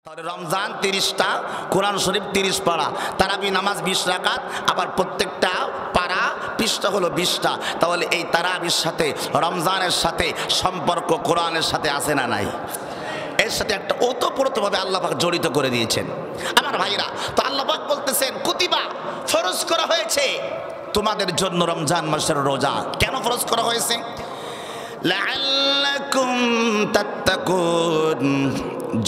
তাহলে রমজান 30টা, কোরআন শরীফ 30 পারা, তারাবি নামাজ 20 রাকাত, আবার প্রত্যেকটা পারা পৃষ্ঠা হলো 20টা। তাহলে এই তারাবির সাথে রমজানের সাথে সম্পর্ক কোরআনের সাথে আছে না নাই? এর সাথে একটা ওতপ্রোতভাবে আল্লাহ পাক জড়িত করে দিয়েছেন আমার ভাইরা। তো আল্লাহ পাক বলতেছেন কুতিবা, ফরজ করা হয়েছে তোমাদের জন্য রমজান মাসের রোজা। কেন ফরজ করা হয়েছে? লাআল্লাকুম তাত্তাকুন,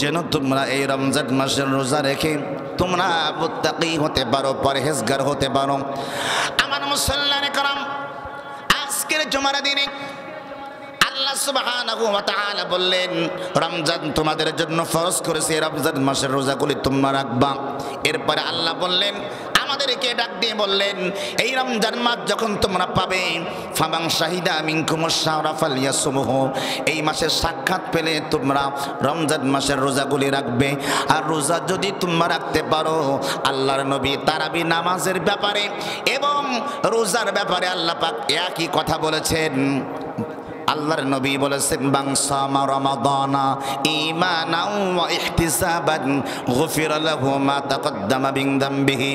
যেন তোমরা এই রমজান মাসের রোজা রেখে তোমরা মুত্তাকি হতে পারো, পরহেজগার হতে পারো। আমার মুসল্লিয়ানে کرام, আজকের জুমার দিনে আল্লাহ সুবহানাহু ওয়া তাআলা বললেন রমজান তোমাদের জন্য ফরজ করেছে, রমজান মাসের রোজাগুলি তোমরা রাখবা। এরপরে আল্লাহ বললেন, আমাদেরকে ডাক দিয়ে বললেন, এই রমজান মাস যখন তোমরা পাবে, ফামান শাহিদা মিনকুমুশ শাহরা ফালইয়াসুমহু, এই মাসে সাক্ষাৎ পেলে তোমরা রমজান মাসের রোজাগুলি রাখবে। আর রোজা যদি তোমরা রাখতে পারো, আল্লাহর নবী তারাবি নামাজের ব্যাপারে এবং রোজার ব্যাপারে আল্লাহ পাক একই কথা বলেছেন। আল্লাহর নবী বলেছেন, মান সামা রমাদানা ঈমানাও ওয়া ইহতিসাবান গুফিরা লাহু মা তাকদ্দামা মিন যামবিহি।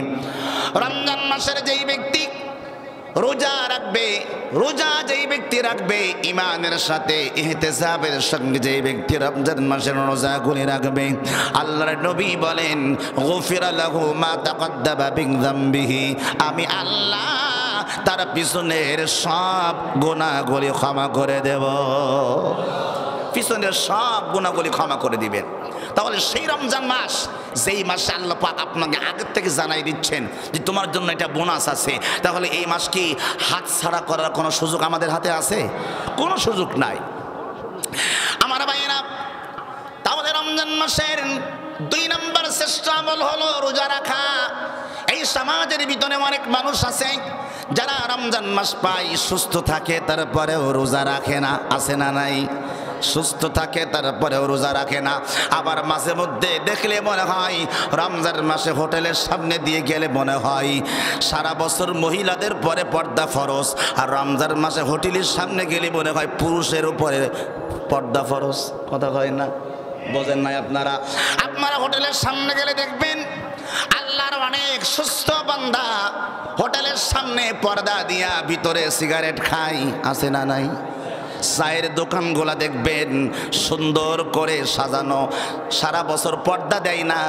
রমজান মাসের যেই ব্যক্তি রোজা রাখবে, রোজা যেই ব্যক্তি রাখবে ঈমানের সাথে ইহতিসাবের সঙ্গে, যেই ব্যক্তি রমজান মাসের রোজাগুলি রাখবে, আল্লাহর নবী বলেন গুফিরা লাহু মা তাকদ্দামা মিন যামবিহি, আমি আল্লাহ তার পিছনের সব গুনাহগুলি ক্ষমা করে দেব, পিছনের সব গুনাহগুলি ক্ষমা করে দিবেন। তাহলে সেই রমজান মাস, যেই মাসে আল্লাহ পাক আপনাকে আগের থেকে জানাই দিচ্ছেন যে তোমার জন্য এটা বোনাস আছে, তাহলে এই মাস কি হাতছাড়া করার কোনো সুযোগ আমাদের হাতে আছে? কোনো সুযোগ নাই আমার ভাইয়েরা। তাহলে রমজান মাসের 2 নম্বর শ্রেষ্ঠ আমল হলো রোজা রাখা। এই সমাজের ভিতরে অনেক মানুষ আছে যারা রমজান মাস পায়, সুস্থ থাকে তারপরেও রোজা রাখে না, আছে না নাই? সুস্থ থাকে তারপরেও রোজা রাখে না। আবার মাঝে মধ্যে দেখলে মনে হয় রমজান মাসে হোটেলের সামনে দিয়ে গেলে মনে হয় সারা বছর মহিলাদের পরে পর্দা ফরজ, আর রমজান মাসে হোটেলের সামনে গেলে মনে হয় পুরুষের উপরে পর্দা ফরজ। কথা হয় না? বোঝেন নাই আপনারা? আপনারা হোটেলের সামনে গেলে দেখবেন আল্লাহর অনেক সুস্থ বান্দা হোটেলের সামনে পর্দা দিয়া ভিতরে সিগারেট খায়, আছে না নাই? চায়ের দোকানগুলা দেখবেন সুন্দর করে সাজানো, সারা বছর পর্দা দেয় না,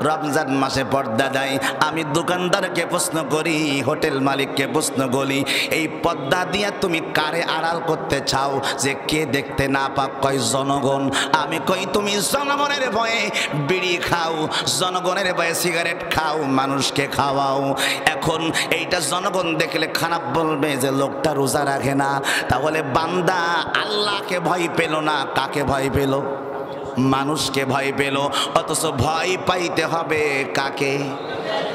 রমজান মাসে পর্দা দেয়। আমি দোকানদারকে প্রশ্ন করি, হোটেল মালিককে প্রশ্ন করি, এই পর্দা দিয়ে তুমি কারে আড়াল করতে চাও যে কে দেখতে না পাক? কয় জনগণ। আমি কই তুমি জনগণের ভয়ে বিড়ি খাও, জনগণের ভয়ে সিগারেট খাও, মানুষকে খাওয়াও। এখন এইটা জনগণ দেখলে খারাপ বলবে যে লোকটা রোজা রাখে না। তাহলে বান্দা আল্লাহকে ভয় পেল না, কাকে ভয় পেল? মানুষকে ভয় পেল। অথচ ভয় পাইতে হবে কাকে?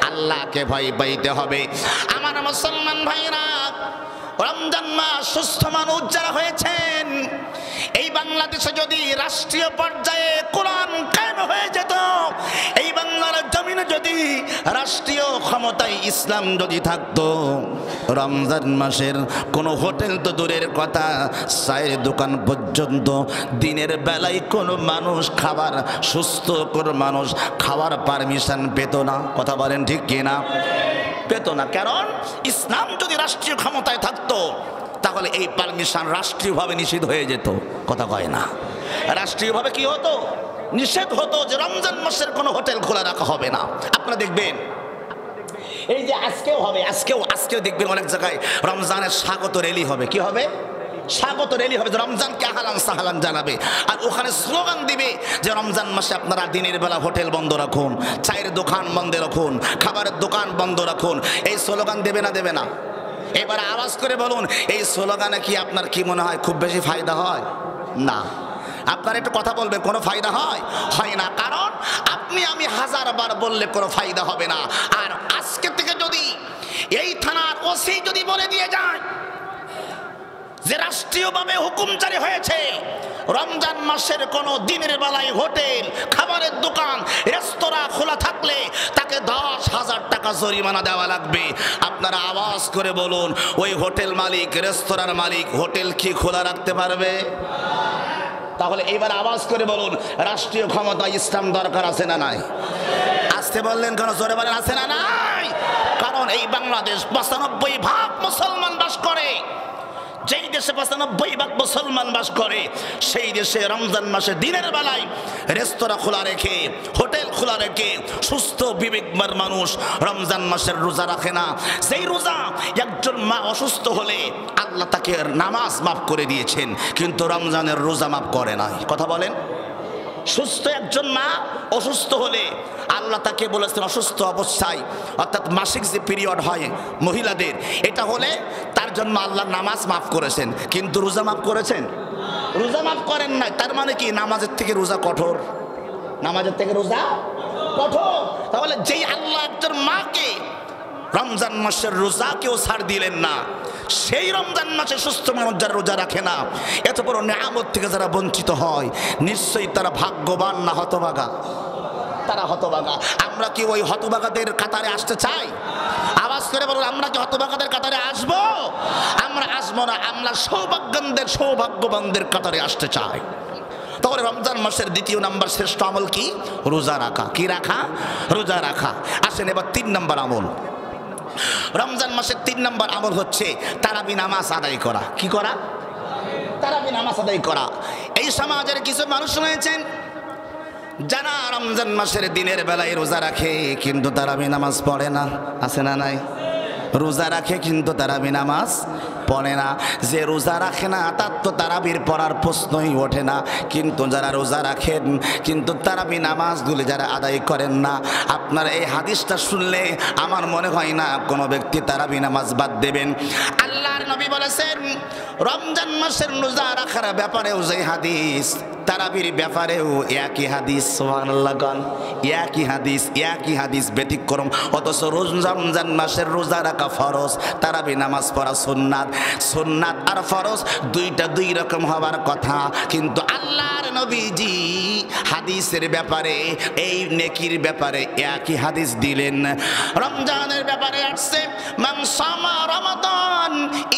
আল্লাহকে ভয় পাইতে হবে। আমার মুসলমান ভাইরা, রমজান মাস সুস্থ মানুষ যারা হয়েছেন, এই বাংলাদেশে যদি রাষ্ট্রীয় পর্যায়ে কোরআন কায়েম হয়ে যেত, এই বাংলার জমিনে যদি রাষ্ট্রীয় ক্ষমতায় ইসলাম যদি থাকতো, রমজান মাসের কোনো হোটেল তো দূরের কথা, চায়ের দোকান পর্যন্ত দিনের বেলায় কোনো মানুষ খাবার, সুস্থ কোনো মানুষ খাওয়ার পারমিশন পেত না। কথা বলেন ঠিক কিনা? পেত না। কারণ ইসলাম যদি রাষ্ট্রীয় ক্ষমতায় থাকতো, তাহলে এই পারমিশন রাষ্ট্রীয়ভাবে নিষিদ্ধ হয়ে যেত। কথা কয় না? রাষ্ট্রীয়ভাবে কি হতো? নিষেধ হতো যে রমজান মাসের কোনো হোটেল খোলা রাখা হবে না। আপনারা দেখবেন এই যে আজকেও হবে, আজকেও দেখবেন অনেক জায়গায় রমজানের স্বাগত র্যালি হবে। কি হবে? স্বাগত র্যালি হবে, যে রমজানকে আহলান সাহলান জানাবে। আর ওখানে স্লোগান দিবে যে রমজান মাসে আপনারা দিনের বেলা হোটেল বন্ধ রাখুন, চায়ের দোকান বন্ধ রাখুন, খাবারের দোকান বন্ধ রাখুন। এই স্লোগান দেবে না? দেবে না? এবার আওয়াজ করে বলুন, এই স্লোগানে কি আপনার কি মনে হয় খুব বেশি ফায়দা হয়? না। আপনারা একটু কথা বলবেন, কোনো ফায়দা হয়? হয় না। কারণ আপনি আমি 1000 বার বললে কোনো ফায়দা হবে না। আর আজকে থেকে যদি এই থানার ওসি যদি বলে দিয়ে যায় যে রাষ্ট্রীয়ভাবে হুকুম জারি হয়েছে, রমজান মাসের কোনো দিনের বেলায় হোটেল, খাবারের দোকান, রেস্তোরাঁ খোলা থাকলে তাকে 10,000 টাকা জরিমানা দেওয়া লাগবে। আপনারা আওয়াজ করে বলুন, ওই হোটেল মালিক, রেস্তোরাঁর মালিক হোটেল কি খোলা রাখতে পারবে? তাহলে এবার আওয়াজ করে বলুন, রাষ্ট্রীয় ক্ষমতা ইসলাম দরকার আছে না নাই? আসতে বললেন কেন? জোরে বলেন, আছে না নাই? কারণ এই বাংলাদেশ ৯৫% মুসলমান বাস করে। যেই দেশে ৯৫% মুসলমান বাস করে সেই দেশে রমজান মাসে দিনের বেলায় রেস্তোরাঁ খোলা রেখে, হোটেল খোলা রেখে সুস্থ বিবেকবান মানুষ রমজান মাসের রোজা রাখে না। সেই রোজা একজন মা অসুস্থ হলে আল্লাহ তাকে নামাজ মাফ করে দিয়েছেন, কিন্তু রমজানের রোজা মাফ করে নাই। কথা বলেন। সুস্থ একজন মা অসুস্থ হলে আল্লাহ তাকে বলেছেন অসুস্থ অবস্থায়, অর্থাৎ মাসিক যে পিরিয়ড হয় মহিলাদের, এটা হলে তার জন্য আল্লাহ নামাজ মাফ করেছেন, কিন্তু রোজা মাফ করেছেন? রোজা মাফ করেন নাই। তার মানে কি? নামাজের থেকে রোজা কঠোর, নামাজের থেকে রোজা কঠোর। তাহলে যেই আল্লাহ একজন মাকে রমজান মাসের রোজাকেও ছাড় দিলেন না, সেই রমজান মাসে সুস্থ মানুষ যারা রোজা রাখে না, এত বড় নিয়ামত থেকে যারা বঞ্চিত হয়, নিশ্চয়ই তারা ভাগ্যবান না হতভাগা? তারা হতভাগা। আমরা কি ওই হতভাগাদের কাতারে আসতে চাই? আওয়াজ করে বলুন, আমরা কি হতভাগাদের কাতারে আসবো? আমরা আসবো না। আমরা সৌভাগ্যবানদের কাতারে আসতে চাই। তাহলে রমজান মাসের দ্বিতীয় নাম্বার শ্রেষ্ঠ আমল কি? রোজা রাখা। কি রাখা? রোজা রাখা। আসেন এবার ৩ নম্বর আমল। রমজান মাসের ৩ নম্বর আমল হচ্ছে তারাবি নামাজ আদায় করা। কি করা? তারাবি নামাজ আদায় করা। এই সমাজের কিছু মানুষ রয়েছেন যারা রমজান মাসের দিনের বেলায় রোজা রাখে কিন্তু তারাবি নামাজ পড়ে না। আছে না নাই? রোজা রাখে কিন্তু তারাবি নামাজ পড়ে না। যে রোজা রাখে না তার তো তারাবির পড়ার প্রশ্নই ওঠে না। কিন্তু যারা রোজা রাখেন কিন্তু তারাবি নামাজগুলি যারা আদায় করেন না, আপনার এই হাদিসটা শুনলে আমার মনে হয় না কোনো ব্যক্তি তারাবি নামাজ বাদ দেবেন। আল্লাহর নবী বলেছেন রমজান মাসের রোজা রাখার ব্যাপারেও যে হাদিস, তারাবির ব্যাপারেও একই হাদিস। সুবহানাল্লাহ। একই হাদিস ব্যতিক্রম। অথচ রমজান মাসের রোজা রাখা ফরজ, তারাবি নামাজ পড়া সুন্নাত। সুন্নাত আর ফরজ দুইটা দুই রকম হবার কথা, কিন্তু আল্লাহর নবীজি হাদিসের ব্যাপারে, এই নেকির ব্যাপারে একই হাদিস দিলেন। রমজানের ব্যাপারে আসছে মান সামা রমাদান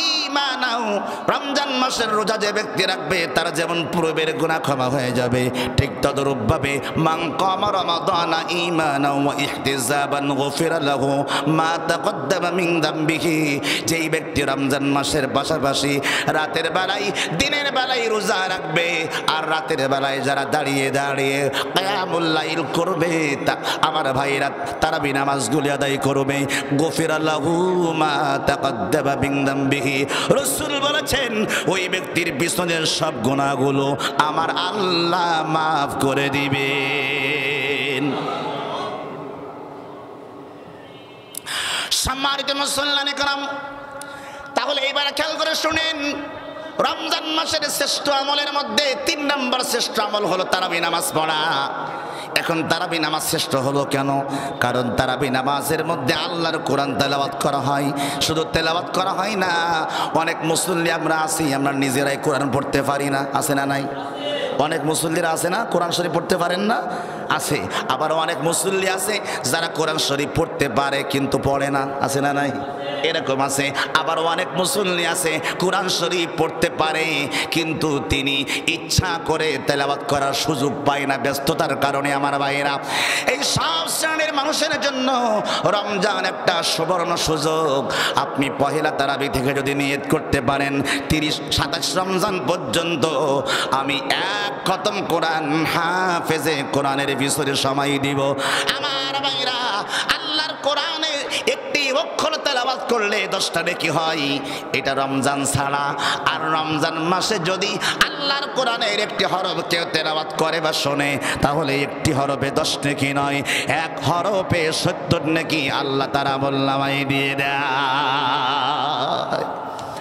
ঈমানাও, রমজান মাসের রোজা যে ব্যক্তি রাখবে তার যেমন পূর্বের গুনাহ ক্ষমা হয়ে যাবে, ঠিক তদরূপভাবে মান কামা রমাদান ঈমানাও ওয়া ইহতিসাবান গুফিরা লাহু মা তাকদ্দামা মিন যামবিহি, যেই ব্যক্তি রমজান মাসের পাশাপাশি রাতের বেলায় দিনের বেলায় রোজা রাখবে আর রাতের বেলায় যারা দাঁড়িয়ে দাঁড়িয়ে কিয়ামুল লাইল করবে, আমার ভাইরা তারাবি নামাজগুলি আদায় করবে, গুফিরা লাহু মা তাকদ্দামা মিন যামবিহি, রাসূল বলেছেন ওই ব্যক্তির পিছনের সব গুনাহগুলো আমার আল্লাহ মাফ করে দিবেন। সম্মানিত মুসল্লিয়ানে কেরাম, তাহলে এইবার খেয়াল করে শুনেন, রমজান মাসের শ্রেষ্ঠ আমলের মধ্যে ৩ নম্বর শ্রেষ্ঠ আমল হলো তারাবি নামাজ পড়া। এখন তারাবি নামাজ শ্রেষ্ঠ হলো কেন? কারণ তারাবি নামাজের মধ্যে আল্লাহর কোরআন তেলাওয়াত করা হয়। শুধু তেলাওয়াত করা হয় না, অনেক মুসল্লি আমরা আছি আমরা নিজেরাই কোরআন পড়তে পারি না। আছে না নাই? অনেক মুসল্লিরা আছে না কোরআন শরীফ পড়তে পারেন না? আছে। আবার অনেক মুসল্লি আছে যারা কোরআন শরীফ পড়তে পারে কিন্তু পড়ে না। আছে না নাই? এরকম আছে। আবার অনেক মুসল্লি আছে কোরআন শরীফ পড়তে পারে কিন্তু তিনি ইচ্ছা করে তেলাওয়াত করার সুযোগ পায় না ব্যস্ততার কারণে। আমার ভাইয়েরা, এই সব শ্রেণীর মানুষের জন্য রমজান একটা সুবর্ণ সুযোগ। আপনি পহেলা তারাবি থেকে যদি নিয়ত করতে পারেন 30-27 রমজান পর্যন্ত আমি এক খতম কোরআন হাফেজে কোরআনের পিছনে সময় দিব। আমার ভাইরা, আল্লাহর কোরআনে একটি অক্ষর তেলাওয়াত করলে 10টা নেকি হয়। এটা রমজান ছাড়া। আর রমজান মাসে যদি আল্লাহর কোরআনের একটি হরফ কেউ তেলাওয়াত করে বা শোনে, তাহলে একটি হরফে 10 নেকি নয়, এক হরফে 70 নেকি আল্লাহ তাআলা আমলনামায় দিয়ে দেয়।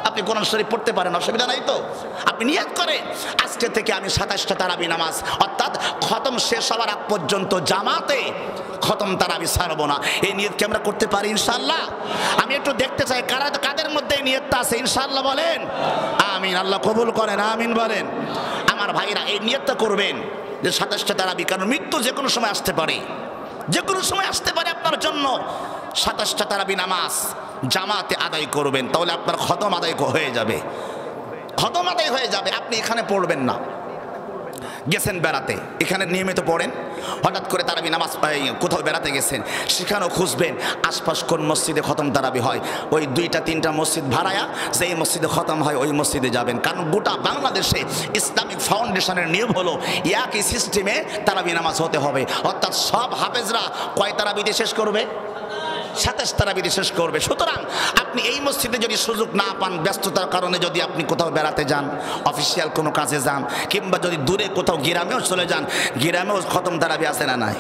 আপনি কোরআন শরীফ পড়তে পারেন, অসুবিধা নাই তো? আপনি নিয়ত করে আজকে থেকে আমি 27টা তারাবি নামাজ, অর্থাৎ খতম শেষ হওয়ার আগ পর্যন্ত জামাতে খতম তারাবি ছাড়বো না। এই নিয়তকে আমরা করতে পারি ইনশাআল্লাহ? আমি একটু দেখতে চাই কাদের মধ্যে এই নিয়তটা আছে। ইনশাআল্লাহ বলেন আমিন। আল্লাহ কবুল করেন, আমিন বলেন। আমার ভাইরা, এই নিয়তটা করবেন যে 27টা তারাবি, কারণ মৃত্যু যে কোনো সময় আসতে পারে, যে কোনো সময় আসতে পারে আপনার জন্য। 27টা তারাবি নামাজ জামাতে আদায় করবেন, তাহলে আপনার খতম আদায় হয়ে যাবে। খতম আদায় হয়ে যাবে। আপনি এখানে পড়বেন না, গেছেন বেড়াতে, এখানে নিয়মিত পড়েন, হঠাৎ করে তারাবি নামাজ কোথাও বেড়াতে গেছেন, সেখানেও খুঁজবেন আশপাশ কোন মসজিদে খতম তারাবি হয়, ওই 2-3টা মসজিদ ভাড়ায়া যেই মসজিদে খতম হয় ওই মসজিদে যাবেন। কারণ গোটা বাংলাদেশে ইসলামিক ফাউন্ডেশনের নিয়ম হলো একই সিস্টেমে তারাবি নামাজ হতে হবে, অর্থাৎ সব হাফেজরা কয় তারাবিতে শেষ করবে? 27 তারাবিতে শেষ করবে। সুতরাং আপনি এই মসজিদে যদি সুযোগ না পান, ব্যস্ততার কারণে যদি আপনি কোথাও বেড়াতে যান, অফিসিয়াল কোনো কাজে যান, কিংবা যদি দূরে কোথাও গ্রামেও চলে যান, গ্রামেও খতম তারাবি আছে না নাই?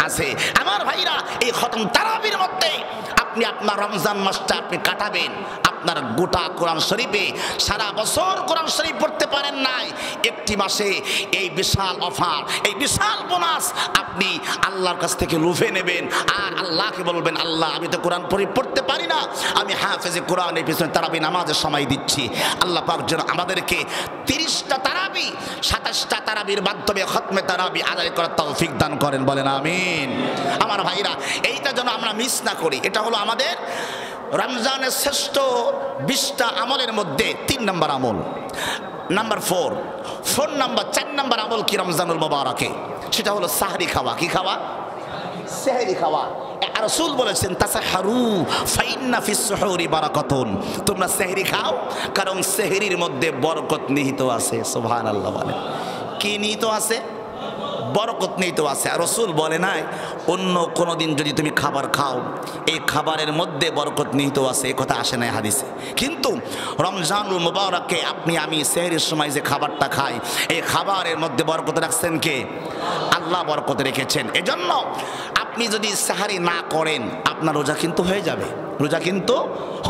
আছে। আমার ভাইরা, এই খতম তারাবির মধ্যে আপনি আপনার রমজান মাসটা আপনি কাটাবেন। আপনার গোটা কোরআন শরীফে সারা বছর কোরআন শরীফ পড়তে পারেন নাই, একটি মাসে এই বিশাল অফার, এই বিশাল বোনাস আপনি আল্লাহর কাছ থেকে লুফে নেবেন। আর আল্লাহকে বলবেন, আল্লাহ আমি তো কোরআন পড়তে পারি না, আমি হাফেজে কোরআনের পিছনে তারাবি নামাজের সময় দিচ্ছি। আল্লাহ পাক যেন আমাদেরকে 30টা তারাবি 27টা তারাবির মাধ্যমে খতমে তারাবি আদায় করার তৌফিক দান করেন, বলেন আমিন। আমার ভাইরা, এইটা যেন আমরা মিস না করি। এটা হলো আমাদের রমজানের শ্রেষ্ঠ 20টা আমলের মধ্যে 3 নম্বর আমল। নাম্বার 4 নম্বর আমল কি রমজানুল মুবারাকে? সেটা হলো সাহরি খাওয়া। কি খাওয়া? সেহরি খাওয়া। রাসূল বলেছেন, তাসাহারু ফাইন্না ফিস সুহুরি বারাকাতুন, তোমরা সেহরি খাও কারণ সেহরির মধ্যে বরকত নিহিত আছে। সুবহানাল্লাহ। বলে কি নিহিত আছে? বরকত নিহিত আছে। আর রাসূল বলে নাই অন্য কোনো দিন যদি তুমি খাবার খাও এই খাবারের মধ্যে বরকত নিহিত আছে, এই কথা আসে নাই হাদিসে। কিন্তু রমজানুল মুবারাকে আপনি আমি সেহরির সময় যে খাবারটা খাই, এই খাবারের মধ্যে বরকত রাখছেন কে? আল্লাহ বরকত রেখেছেন। এজন্য আপনি যদি সাহারি না করেন আপনার রোজা কিন্তু হয়ে যাবে, রোজা কিন্তু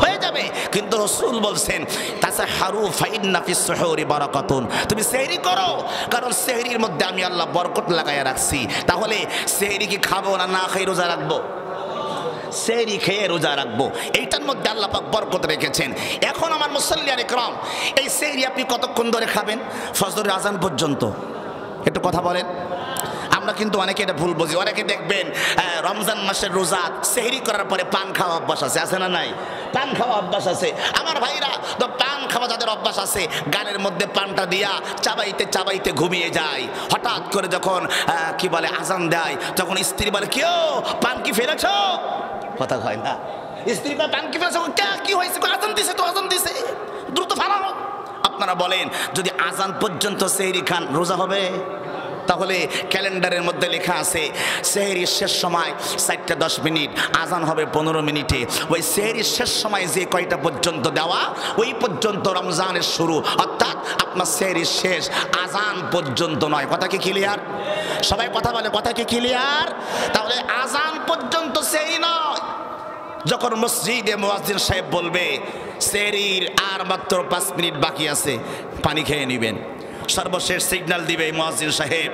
হয়ে যাবে। কিন্তু রাসূল বলছেন, তাসাহারু ফাইন্না ফিস সুহুরি বারাকাতুন, তুমি সেহরি করো কারণ সেহরির মধ্যে আমি আল্লাহ বরকত লাগাইয়া রাখছি। তাহলে সেহরি কি খাবো না না খাই রোজা রাখবো? সেহরি খেয়ে রোজা রাখবো, এইটার মধ্যে আল্লাহ পাক বরকত রেখেছেন। এখন আমার মুসাল্লিয়ানে کرام, এই সেহরি আপনি কতক্ষণ ধরে খাবেন? ফজরের আজান পর্যন্ত। একটু কথা বলেন। আমরা কিন্তু অনেকে এটা ভুল বুঝি। অনেকে দেখবেন রমজান মাসের রোজা সেহরি করার পরে পান খাওয়া অভ্যাস আছে না নাই? পান খাওয়া অভ্যাস আছে। আমার ভাইরা, তো পান খাওয়া যাদের অভ্যাস আছে, গানের মধ্যে পানটা দিয়া চাবাইতে চাবাইতে ঘুমিয়ে যায়। হঠাৎ করে যখন কি বলে আজান দেয়, তখন স্ত্রী বলে, কেউ পান কি ফেলেছ? কথা হয় না। স্ত্রী বলে, পান কি ফেলেছ? কি হয়েছে? আজান দিছে তো, আজান দিছে, দ্রুত ফালাও। আপনারা বলেন, যদি আজান পর্যন্ত সেহরি খান রোজা হবে? তাহলে ক্যালেন্ডারের মধ্যে লেখা আছে সেহরির শেষ সময় 4:10 মিনিট, আজান হবে 15 মিনিটে। ওই সেহরির শেষ সময় যে কয়টা পর্যন্ত দেওয়া, ওই পর্যন্ত রমজানের শুরু, অর্থাৎ আপনার সেহরির শেষ আজান পর্যন্ত নয়। কথা কি ক্লিয়ার? সবাই কথা বলে, কথা কি ক্লিয়ার? তাহলে আজান পর্যন্ত সেহরি নয়। যখন মসজিদে মুয়াজ্জিন সাহেব বলবে সেহরির আর মাত্র 5 মিনিট বাকি আছে, পানি খেয়ে নেবেন, সর্বশেষ সিগন্যাল দিবে মুয়াজ্জিন সাহেব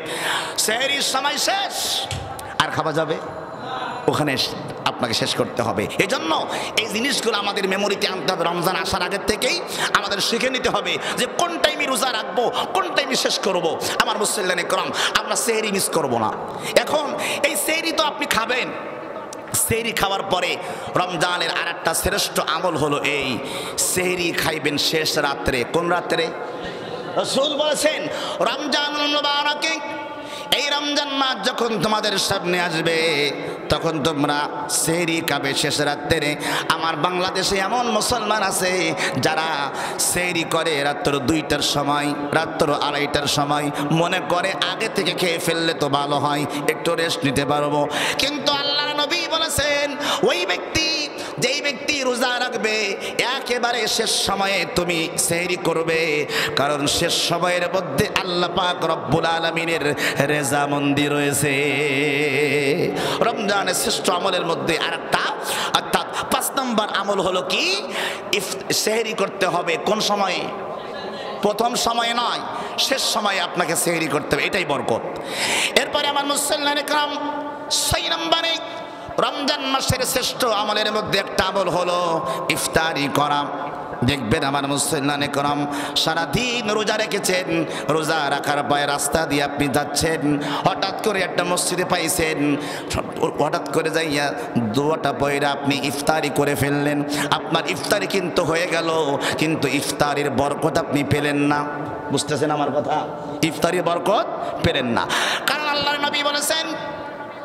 সেহরির সময় শেষ, আর খাওয়া যাবে ওখানে আপনাকে শেষ করতে হবে। এজন্য এই জিনিসগুলো আমাদের মেমোরিতে আনতে হবে। রমজান আসার আগের থেকেই আমাদের শিখে নিতে হবে যে কোন টাইমে রোজা রাখবো, কোন টাইমে শেষ করব। আমার মুসল্লিয়ানে کرام, আমরা সেহরি মিস করব না। এখন এই সেহরি তো আপনি খাবেন, সেহরি খাওয়ার পরে রমজানের আর একটা শ্রেষ্ঠ আমল হলো এই সেহরি খাইবেন শেষ রাত্রে। কোন রাত্রে? রাসূল বলেছেন, রমজানুল মুবারাকে, এই রমজান মাস যখন তোমাদের সামনে আসবে তখন তোমরা সেহরি খাবে শেষ রাত্রে। আমার বাংলাদেশে এমন মুসলমান আছে যারা সেহরি করে রাত্র 2টার সময়, রাত্র 2:30টার সময়, মনে করে আগে থেকে খেয়ে ফেললে তো ভালো হয়, একটু রেস্ট নিতে পারবো। কিন্তু আল্লাহর নবী বলেছেন, ওই ব্যক্তি, যেই ব্যক্তি রোজা রাখবে একেবারে শেষ সময়ে তুমি সেহরি করবে, কারণ শেষ সময়ের মধ্যে আল্লাহ পাক রব্বুল আলামিনের রেজামন্দি রয়েছে। রমজানের শ্রেষ্ঠ আমলের মধ্যে আরেকটা, অর্থাৎ 5 নম্বর আমল হলো কি? সেহরি করতে হবে। কোন সময়ে? প্রথম সময়ে নয়, শেষ সময়ে আপনাকে সেহরি করতে হবে, এটাই বরকত। এরপরে আমার মুসল্লিয়ানে کرام, 6 নম্বরে রমজান মাসের শ্রেষ্ঠ আমলের মধ্যে একটা আমল হলো ইফতারি করা। দেখবেন আমার মুসলমানে করম সারাদিন রোজা রেখেছেন, রোজা রাখার পরে রাস্তা দিয়ে আপনি যাচ্ছেন, হঠাৎ করে একটা মসজিদে পাইছেন, হঠাৎ করে যাইয়া দোয়াটা পয়রা আপনি ইফতারি করে ফেললেন। আপনার ইফতারি কিন্তু হয়ে গেল, কিন্তু ইফতারির বরকত আপনি পেলেন না। বুঝতেছেন আমার কথা? ইফতারির বরকত পেলেন না, কারণ আল্লাহর নবী বলেছেন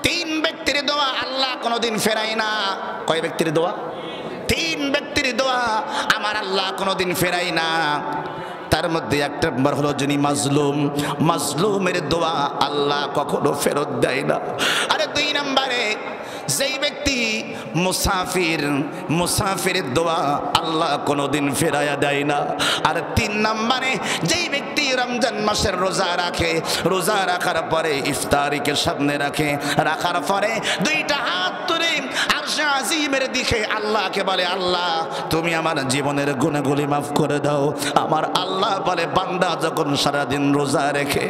3 ব্যক্তির দোয়া আল্লাহ কোনোদিন ফেরায় না। কয় ব্যক্তির দোয়া? 3 ব্যক্তির দোয়া আমার আল্লাহ কোনোদিন ফেরায় না। তার মধ্যে একটা নম্বর হলো যিনি মাজলুম, মাজলুমের দোয়া আল্লাহ কখনো ফেরত দেয় না। আরে 2 নম্বরে যেই ব্যক্তি মুসাফির, মুসাফিরের দোয়া আল্লাহ কোনোদিন ফেরায়া দেয় না। আর 3 নম্বরে যেই ব্যক্তি রমজান মাসের রোজা রাখে, রোজা রাখার পরে ইফতারিকে সামনে রাখে, রাখার পরে 2টা হাত তুলে আরশে আজিমের দিকে আল্লাহকে বলে, আল্লাহ তুমি আমার জীবনের গুনাহগুলি মাফ করে দাও। আমার আল্লাহ বলে, বান্দা যখন সারাদিন রোজা রেখে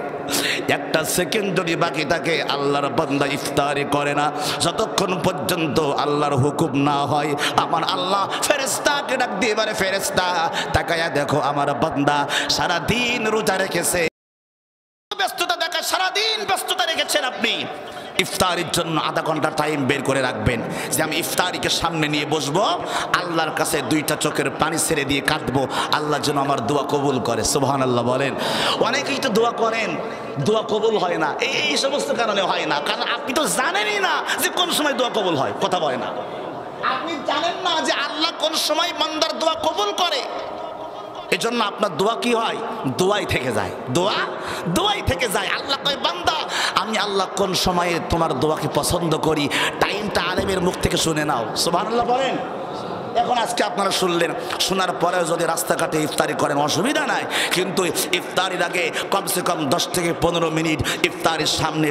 1টা সেকেন্ড যদি বাকি থাকে আল্লাহর বান্দা ইফতারি করে না, যতক্ষণ পর্যন্ত আল্লাহর হুকুম না হয়। আমার আল্লাহ ফেরেশতাকে ডাক দিয়ে বলে, ফেরেশতা তাকায়া দেখো আমার বান্দা সারাদিন রোজা রেখেছে। ব্যস্ততা দেখা, সারাদিন ব্যস্ততা রেখেছেন আপনি, ইফতারির জন্য আধা ঘন্টা টাইম বের করে রাখবেন যে আমি ইফতারিকে সামনে নিয়ে বসবো, আল্লাহর কাছে 2টা চোখের পানি ছেড়ে দিয়ে কাঁদবো, আল্লাহ যেন আমার দোয়া কবুল করে। সুবহানাল্লাহ বলেন। অনেকেই তো দোয়া করেন, দোয়া কবুল হয় না, এই সমস্ত কারণে হয় না, কারণ আপনি তো জানেনই না যে কোন সময় দোয়া কবুল হয়। কথা বলে না, আপনি জানেন না যে আল্লাহ কোন সময় বান্দার দোয়া কবুল করে। এজন্য আপনার দোয়া কি হয়? দোয়াই থেকে যায়, দোয়াই থেকে যায়। আল্লাহ কয়, বান্দা আমি আল্লাহ কোন সময়ে তোমার দোয়াকে পছন্দ করি, টাইমটা আলেমের মুখ থেকে শুনে নাও। সুবহানাল্লাহ বলেন। এখন আজকে আপনারা শুনলেন, শোনার পরেও যদি রাস্তাঘাটে ইফতারি করেন অসুবিধা নাই, কিন্তু ইফতারির আগে কমসে কম 10 থেকে 15 মিনিট ইফতারির সামনে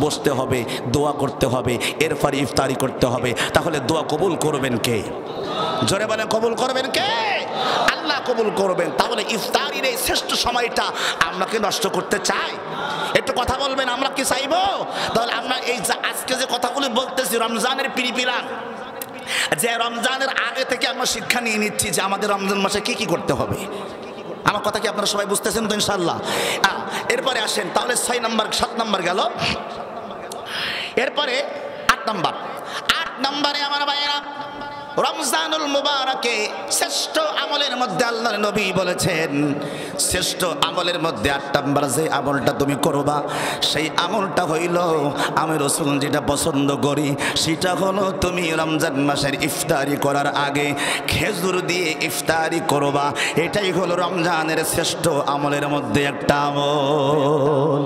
বসতে হবে, দোয়া করতে হবে, এরপরে ইফতারি করতে হবে। তাহলে দোয়া কবুল করবেন কে? জোরে বলেন, কবুল করবেন কে? আল্লাহ কবুল করবেন। তাহলে ইফতারির এই শ্রেষ্ঠ সময়টা আমরা কি নষ্ট করতে চাই? একটু কথা বলবেন, আমরা কি চাইবো? তাহলে আমরা এই আজকে যে কথাগুলি বলতেছি রমজানের পিরিপিরান, যে রমজানের আগে থেকে আমরা শিক্ষা নিয়ে নিচ্ছি যে আমাদের রমজান মাসে কি কি করতে হবে। আমার কথা কি আপনারা সবাই বুঝতেছেন তো ইনশাআল্লাহ? এরপরে আসেন, তাহলে 6 নম্বর 7 নম্বর গেল, এরপরে 8 নম্বরে আমার ভাইয়েরা রমজানুল মুবারকে শ্রেষ্ঠ আমলের মধ্যে আল্লাহর নবী বলেছেন, শ্রেষ্ঠ আমলের মধ্যে 8 নম্বর যে আমলটা তুমি করবা, সেই আমলটা হইল আমি রাসূল যেটা পছন্দ করি, সেটা হলো তুমি রমজান মাসের ইফতারি করার আগে খেজুর দিয়ে ইফতারি করবা। এটাই হলো রমজানের শ্রেষ্ঠ আমলের মধ্যে একটা আমল।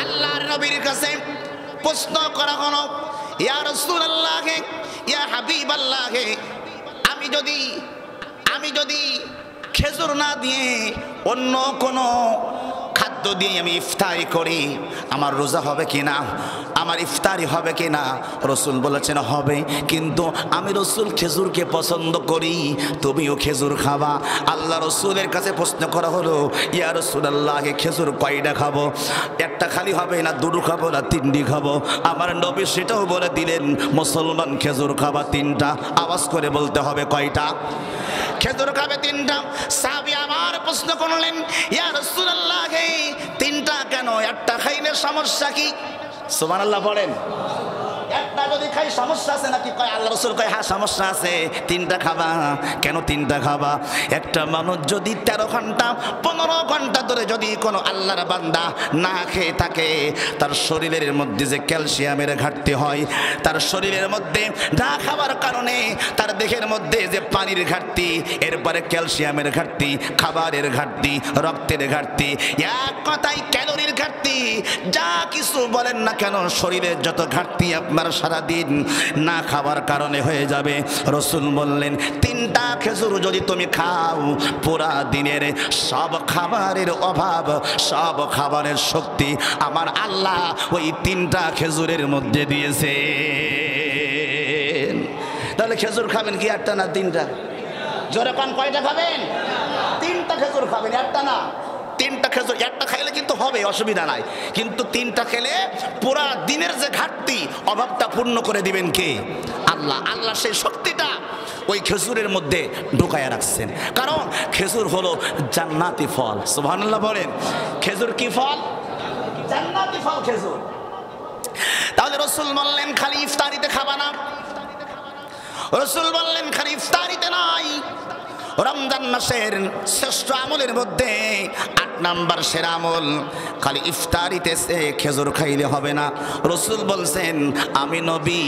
আল্লাহর নবীর কাছে প্রশ্ন করা হলো, ইয়া রাসূলুল্লাহ, ইয়া হাবিবাল্লাহ, আমি যদি খেজুর না দিয়ে অন্য কোনো খাদ্য দিয়ে আমি ইফতারি করি, আমার রোজা হবে কিনা, আমার ইফতারি হবে কিনা? রাসূল বলেছেন হবে, কিন্তু আমি রাসূল খেজুরকে পছন্দ করি, তুমিও খেজুর খাবা। আল্লাহ রাসূলের কাছে প্রশ্ন করা হলো, ইয়া রাসূলুল্লাহ, খেজুর কয়টা খাবো? একটা খালি হবে না, 2টো খাবো না 3টি খাবো? আমার নবী সেটাও বলে দিলেন, মুসলমান খেজুর খাবা 3টা। আওয়াজ করে বলতে হবে, কয়টা? খেজুর খাবে 3টা। সাহাবী আবার প্রশ্ন করলেন, ইয়া রাসূলুল্লাহ, 3টা কেন? একটা খাইলে সমস্যা কি? সুবহানাল্লাহ পড়েন। একটা যদি খাই সমস্যা আছে নাকি? কয় আল্লাহ রাসূল কয়, হ্যাঁ সমস্যা আছে, 3টা খাবা। কেন 3টা খাবা? একটা মানুষ যদি 13 ঘন্টা 15 ঘন্টা ধরে যদি কোনো আল্লাহর বান্দা না খেয়ে থাকে, তার শরীরের মধ্যে যে ক্যালসিয়ামের ঘাটতি হয়, তার শরীরের মধ্যে না খাওয়ার কারণে তার দেহের মধ্যে যে পানির ঘাটতি, এরপরে ক্যালসিয়ামের ঘাটতি, খাবারের ঘাটতি, রক্তের ঘাটতি, এক কথায় ক্যালোরির ঘাটতি, যা কিছু বলেন না কেন, শরীরের যত ঘাটতি আপনার সারাদিন না খাবার কারণে হয়ে যাবে। রাসূল বললেন, 3টা খেজুর যদি তুমি খাও, পুরা দিনের সব খাবারের অভাব, সব খাবারের শক্তি আমার আল্লাহ ওই 3টা খেজুরের মধ্যে দিয়েছে। তাহলে খেজুর খাবেন কি 1টা না 3টা? জোরে পান, কয়টা খাবেন? 3টা খেজুর খাবেন, 1টা না। 3টা খেজুর, 1টা খাইলে কিন্তু হবে, অসুবিধা নাই, কিন্তু 3টা খেলে পুরা দিনের যে ঘাটতি, অভাবটা পূর্ণ করে দিবেন কে? আল্লাহ। আল্লাহ সেই শক্তিটা ওই খেজুরের মধ্যে ঢুকায়া রাখছেন, কারণ খেজুর হলো জান্নাতি ফল। সুবহানাল্লাহ বলেন। খেজুর কি ফল? জান্নাতি ফল খেজুর। তাহলে রসুল বললেন খালি ইফতারিতে খাবা না, রসুল বললেন খালি ইফতারিতে নাই, রমজান মাসের শ্রেষ্ঠ আমলের মধ্যে 8 নাম্বার সেরা আমল, খালি ইফতারিতে খেজুর খাইলে হবে না। রসুল বলছেন আমি নবী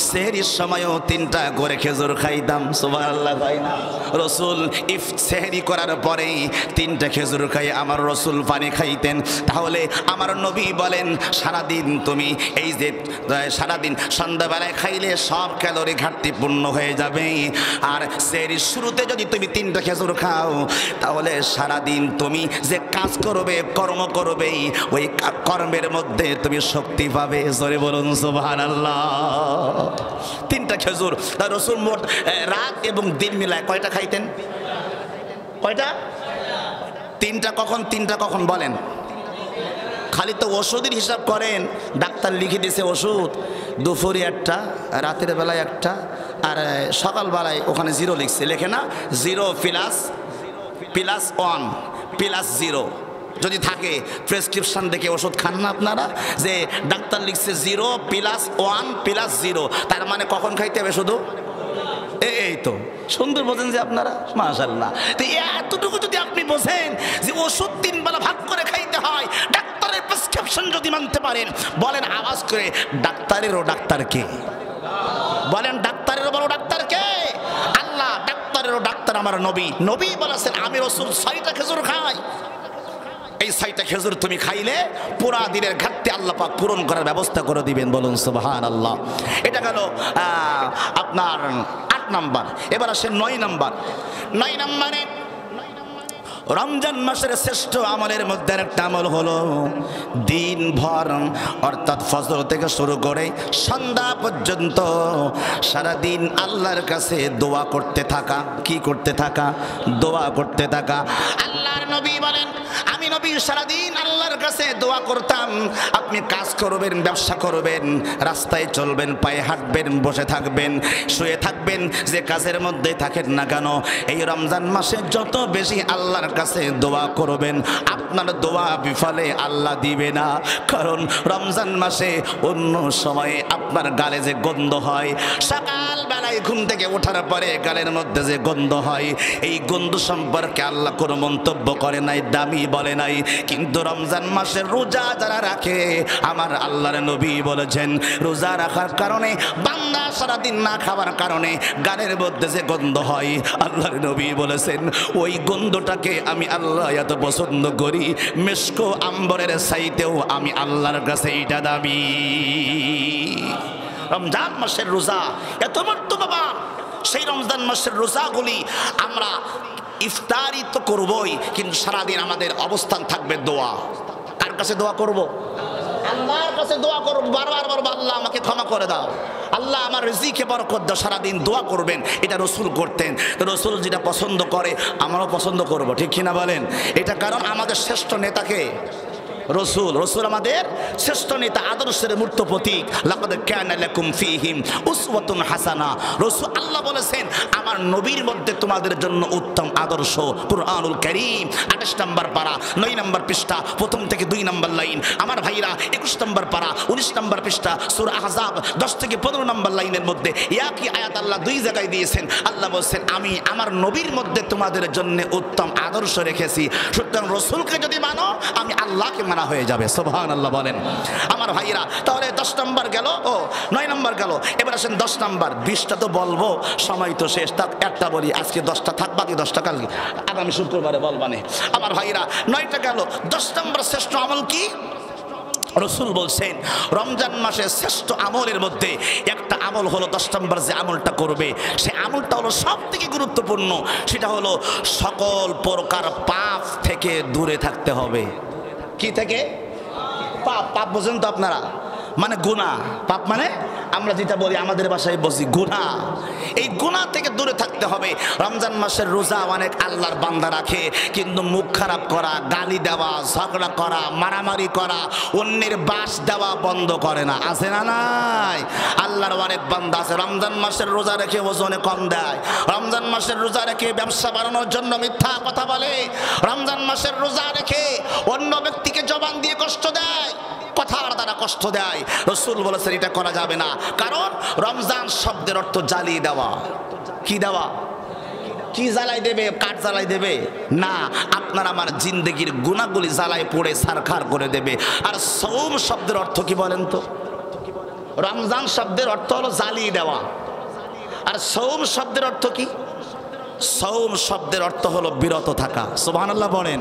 সেহরির সময়ও 3টা করে খেজুর খাইতাম। সুবহানাল্লাহ। ভাই না, রসুল সেহরি করার পরে 3টা খেজুর খাই আমার রসুল পানি খাইতেন। তাহলে আমার নবী বলেন সারাদিন তুমি এই যে সারাদিন সন্ধ্যাবেলায় খাইলে সব ক্যালোরি ঘাটতি পূর্ণ হয়ে যাবে, আর সেহরির শুরুতে যদি তুমি 3টা খেজুর খাও তাহলে সারাদিন তুমি যে কাজ করবে কর্ম করবে ওই কর্মের মধ্যে তুমি শক্তি পাবে। জোরে বলুন সুবহানাল্লাহ। 3টা খেজুর। তা রসুল মোট রাত এবং দিন মিলায় কয়টা খাইতেন? কয়টা? 3টা। কখন 3টা কখন বলেন? খালি তো ওষুধের হিসাব করেন, ডাক্তার লিখে দিয়েছে ওষুধ দুপুরে একটা, রাতের বেলায় একটা, আর সকালবেলায় ওখানে 0 লিখছে, লেখে না 0 প্লাস 1 প্লাস 0 যদি থাকে প্রেসক্রিপশন দেখে ওষুধ খান না আপনারা, যে ডাক্তার লিখছে 0 প্লাস 1 প্লাস 0, তার মানে কখন খাইতে হবে? শুধু এই তো সুন্দর বোঝেন যে আপনারা, মাশাআল্লাহ। তো এতটুকু যদি আপনি বোঝেন যে ওষুধ 3 বেলা ভাগ করে খাইতে হয়, ডাক্তারের প্রেসক্রিপশন যদি মানতে পারেন, বলেন আওয়াজ করে ডাক্তারেরও ডাক্তার কে? বলেন ডাক্তারেরও বড় ডাক্তার কে? আল্লাহ। ডাক্তারেরও ডাক্তার আমার নবী। নবী বলেছেন আমি রসুল 6টা খেজুর খাই। এই 6টা খেজুর তুমি খাইলে পুরা দিনের ঘাটতি আল্লাহ পাক পূরণ করার ব্যবস্থা করে দিবেন। বলুন সুবহানাল্লাহ। এটা গেল আপনার 8 নাম্বার। এবার আসে 9 নাম্বার। 9 নাম্বারে রমজান মাসের শ্রেষ্ঠ আমলের মধ্যে একটা আমল হলো দিনভর, অর্থাৎ ফজর থেকে শুরু করে সন্ধ্যা পর্যন্ত সারাদিন আল্লাহর কাছে দোয়া করতে থাকা। কি করতে থাকা? দোয়া করতে থাকা। আল্লাহর নবী বলেন আমি নবী সারাদিন আল্লাহর কাছে দোয়া করতাম। আপনি কাজ করবেন, ব্যবসা করবেন, রাস্তায় চলবেন, পায়ে হাঁটবেন, বসে থাকবেন, শুয়ে থাকবেন, যে কাজের মধ্যে থাকেন না কেন, এই রমজান মাসে যত বেশি আল্লাহর কাছে দোয়া করবেন আপনার দোয়া বিফলে আল্লাহ দিবে না। কারণ রমজান মাসে অন্য সময়ে আপনার গালে যে গন্ধ হয়, সকাল বেলায় ঘুম থেকে ওঠার পরে গালের মধ্যে যে গন্ধ হয়, এই গন্ধ সম্পর্কে আল্লাহ কোনো মন্তব্য করে নাই, দামি বলে নাই। কিন্তু রমজান মাসের রোজা যারা রাখে, আমার আল্লাহর নবী বলেছেন রোজা রাখার কারণে, বান্দা সারাদিন না খাবার কারণে গালের মধ্যে যে গন্ধ হয়, আল্লাহর নবী বলেছেন ওই গন্ধটাকে আমি আল্লাহ এত পছন্দ করি, মিশকো আম্বরের চাইতেও আমি আল্লাহর কাছে এটা দাবি। রমজান মাসের রোজা এত মর্যাদাবান। সেই রমজান মাসের রোজাগুলি আমরা ইফতারি তো করবই, কিন্তু সারাদিন আমাদের অবস্থান থাকবে দোয়া। কার কাছে দোয়া করব? আল্লাহর কাছে দোয়া করব। বারবার বলবো আল্লাহ আমাকে ক্ষমা করে দাও, আল্লাহ আমার রিজিকে বরকত দাও। সারাদিন দোয়া করবেন। এটা রসুল করতেন। রসুল যেটা পছন্দ করে আমরাও পছন্দ করব, ঠিক কিনা বলেন? এটা কারণ আমাদের শ্রেষ্ঠ নেতাকে রসুল। রসুল আমাদের শ্রেষ্ঠ নেতা, আদর্শের মূর্ত প্রতীক। লাকাদ কানা লাকুম ফীহিম উসওয়াতুন হাসানা। রসুল আল্লাহ বলেছেন আমার নবীর মধ্যে তোমাদের জন্য উত্তম আদর্শ। কুরআনুল কারীম 28 নম্বর পারা 9 নম্বর পৃষ্ঠা, প্রথম থেকে 2 নম্বর লাইন। আমার ভাইরা 21 নম্বর পারা 19 নম্বর পৃষ্ঠা সূরা আহজাব 10 থেকে 15 নম্বর লাইনের মধ্যে একই আয়াত আল্লাহ 2 জায়গায় দিয়েছেন। আল্লাহ বলেছেন আমি আমার নবীর মধ্যে তোমাদের জন্য উত্তম আদর্শ রেখেছি। সুতরাং রসুলকে যদি মানো আমি আল্লাহকে মানা হয়ে যাবে। সুবহানাল্লাহ বলেন আমার ভাইরা। তাহলে 10 নম্বর গেল, 9 নম্বর গেল। এবার আসেন 10 নম্বর। 20টা তো বলবো, সময় তো শেষ। তাক একটা বলি, আজকে 10টা থাক, বাকি 10টা কালকে আগামী শুক্রবারে বলবানে। আমার ভাইরা 9টা গেল। 10 নম্বর শ্রেষ্ঠ আমল কি? রসুল বলছেন রমজান মাসের শ্রেষ্ঠ আমলের মধ্যে একটা আমল হলো 10 নম্বর যে আমলটা করবে, সে আমলটা হলো সব থেকে গুরুত্বপূর্ণ। সেটা হলো সকল প্রকার পাপ থেকে দূরে থাকতে হবে। কি থেকে? পাপ। পাপ বোঝেন তো আপনারা? মানে গুনাহ। পাপ মানে আমরা যেটা বলি আমাদের ভাষায় বলছি গুনাহ। এই গুনাহ থেকে দূরে থাকতে হবে। রমজান মাসের রোজা অনেক আল্লাহর বান্দা রাখে, কিন্তু মুখ খারাপ করা, গালি দেওয়া, ঝগড়া করা, মারামারি করা, অন্যের বাস দেওয়া বন্ধ করে না। আছে না নাই? আল্লাহ আল্লাহর অনেক বান্দা আছে রমজান মাসের রোজা রেখে ওজনে কম দেয়, রমজান মাসের রোজা রেখে ব্যবসা বাড়ানোর জন্য মিথ্যা কথা বলে, রমজান মাসের রোজা রেখে অন্য ব্যক্তিকে জবান দিয়ে কষ্ট দেয়, কথার দ্বারা কষ্ট দেয়। রাসূল বলেছেন এটা করা যাবে না, কারণ রমজান শব্দের অর্থ জ্বালিয়ে দেওয়া। কি দেওয়া? কি জ্বালাই দেবে? কাঠ জ্বালাই দেবে না, আপনার আমার জিন্দেগির গুনাহগুলি জ্বালায় পড়ে সারখার করে দেবে। আর সওম শব্দের অর্থ কি বলেন তো? রমজান শব্দের অর্থ হলো জ্বালিয়ে দেওয়া, আর সওম শব্দের অর্থ কি? সওম শব্দের অর্থ হলো বিরত থাকা। সুবহানাল্লাহ বলেন।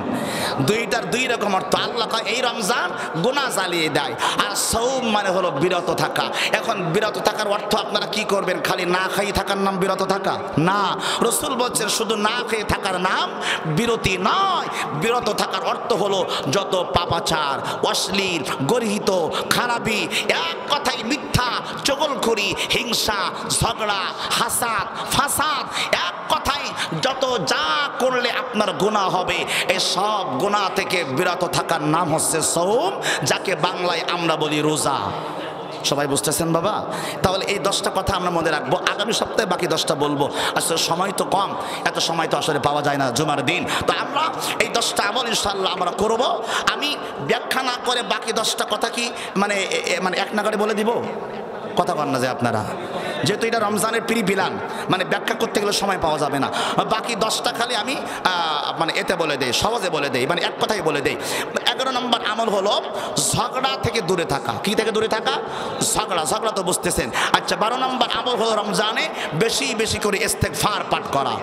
দুইটার দুই রকম অর্থ। আল্লাহ কয় এই রমজান গুনাহ জ্বালিয়ে দেয়, আর সওম মানে হলো বিরত থাকা। এখন বিরত থাকার অর্থ আপনারা কি করবেন? খালি না খেয়ে থাকার নাম বিরত থাকা না। রাসূল বলছেন শুধু না খেয়ে থাকার নাম বিরতি নয়। বিরত থাকার অর্থ হলো যত পাপাচার, অশ্লীল, গর্হিত, খারাপি, এক কথায় মিথ্যা, চগলখড়ি, হিংসা, ঝগড়া, হাসাদ, ফাসাদ, এক কথায় যত যা করলে আপনার গুনাহ হবে, এই সব গুনাহ থেকে বিরত থাকার নাম হচ্ছে সওম, যাকে বাংলায় আমরা বলি রোজা। সবাই বুঝতেছেন বাবা? তাহলে এই 10টা কথা আমরা মনে রাখবো। আগামী সপ্তাহে বাকি 10টা বলবো। আসলে সময় তো কম, এত সময় তো আসলে পাওয়া যায় না জুমার দিন। তো আমরা এই 10টা আমল ইনশাআল্লাহ আমরা করব। আমি ব্যাখ্যা না করে বাকি 10টা কথা কি মানে এক নাগাড়ে বলে দিব? কথা বল না যে আপনারা, যেহেতু এটা রমজানের প্রিভিলান, মানে ব্যাখ্যা করতে গেলে সময় পাওয়া যাবে না। বাকি 10টা খালি আমি মানে এতে বলে দেই, সহজে বলে দেই, মানে এক কথাই বলে দেই। 11 নম্বর আমল হলো ঝগড়া থেকে দূরে থাকা। কি থেকে দূরে থাকা? ঝগড়া তো বুঝতেছেন। আচ্ছা, 12 নম্বর আমল হলো রমজানে বেশি বেশি করে ইস্তেগফার পাঠ করা।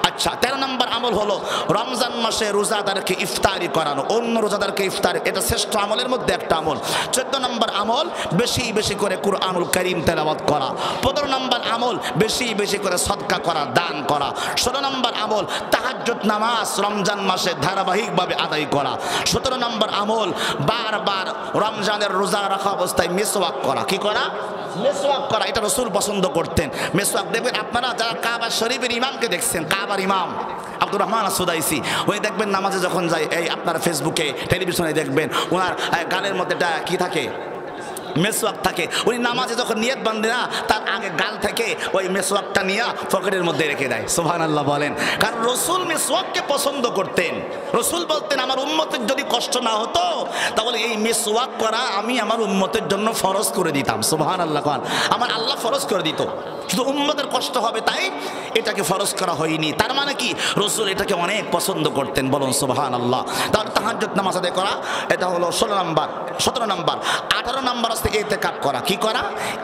আচ্ছা, 13 নম্বর আমল হলো রমজান মাসে রোজাদারকে ইফতারি করানো, অন্য রোজাদারকে ইফতারি, এটা শ্রেষ্ঠ আমলের মধ্যে একটা আমল। 14 নম্বর আমল বেশি বেশি করে কুরআনুল কারীম তেলাওয়াত করা। 15 নম্বর আমল বেশি বেশি করে সদকা করা, দান করা। 16 নম্বর আমল তাহাজ্জুদ নামাজ রমজান মাসে ধারাবাহিকভাবে আদায় করা। 17 নম্বর আমল বারবার রমজানের রোজা রাখা অবস্থায় মিসওয়াক করা। কি করা? মিসওয়াক করা। এটা রাসূল পছন্দ করতেন। মিসওয়াক দেখবেন আপনারা যারা কাবা শরীফের ইমামকে দেখছেন, কাবার ইমাম আব্দুর রহমান সুদাইসি, ওই দেখবেন নামাজে যখন যায়, এই আপনারা ফেসবুকে টেলিভিশনে দেখবেন ওনার গালের মধ্যে কি থাকে? মেসওয়াক থাকে। উনি নামাজে যখন নিয়ত বাঁধে না, তার আগে গাল থেকে ওই মেসওয়াকটা নিয়ে পকেটের মধ্যে রেখে দেয়। সুবহানাল্লাহ বলেন। কারণ রাসূল মেসওয়াককে পছন্দ করতেন। রাসূল বলতেন আমার উম্মতের যদি কষ্ট না হতো তাহলে এই মেসওয়াক করা আমি আমার উম্মতের জন্য ফরজ করে দিতাম। সুবহানাল্লাহ। আমার আল্লাহ ফরজ করে দিত, শুধু উম্মতের কষ্ট হবে তাই এটাকে ফরজ করা হয়নি। তার মানে কি? রাসূল এটাকে অনেক পছন্দ করতেন। বলুন সুবহানাল্লাহ। তাহলে তাহাজ্জুদ নামাজ আদায় করা, এটা হলো 16 নম্বর। 17 নম্বর। 18 নম্বর হচ্ছে ইতিকাফ করা। কি করা?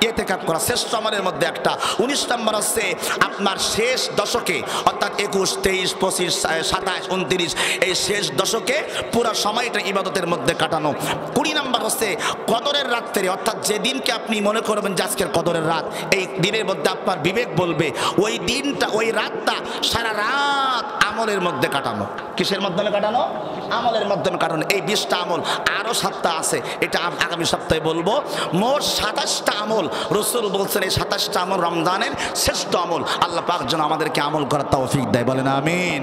ইতিকাফ করা শ্রেষ্ঠ আমলের মধ্যে একটা। 19 নম্বর হচ্ছে আপনার শেষ দশকে, অর্থাৎ 21, 23, 25, 27, 29, এই শেষ দশকে পুরো সময়টা ইবাদতের মধ্যে কাটানো। 20 নম্বর হচ্ছে কদরের রাত্রে, অর্থাৎ যে দিনকে আপনি মনে করবেন যে আজকের কদরের রাত, এই দিনের মধ্যে আপনার বিবেক বলবে ওই দিনটা, ওই রাতটা সারা রাত আমলের মধ্যে কাটানো। কিসের মাধ্যমে কাটানো? আমলের মাধ্যমে কাটানো। এই 20টা আমল, আরো 7টা আছে, এটা আগামী সপ্তাহে বলবো। মোট 27টা আমল রাসূল বলছেন, এই 27টা আমল রমজানের শ্রেষ্ঠ আমল। আল্লাহ পাক যেন আমাদেরকে আমল করার তৌফিক দেয়। বলেন আমিন।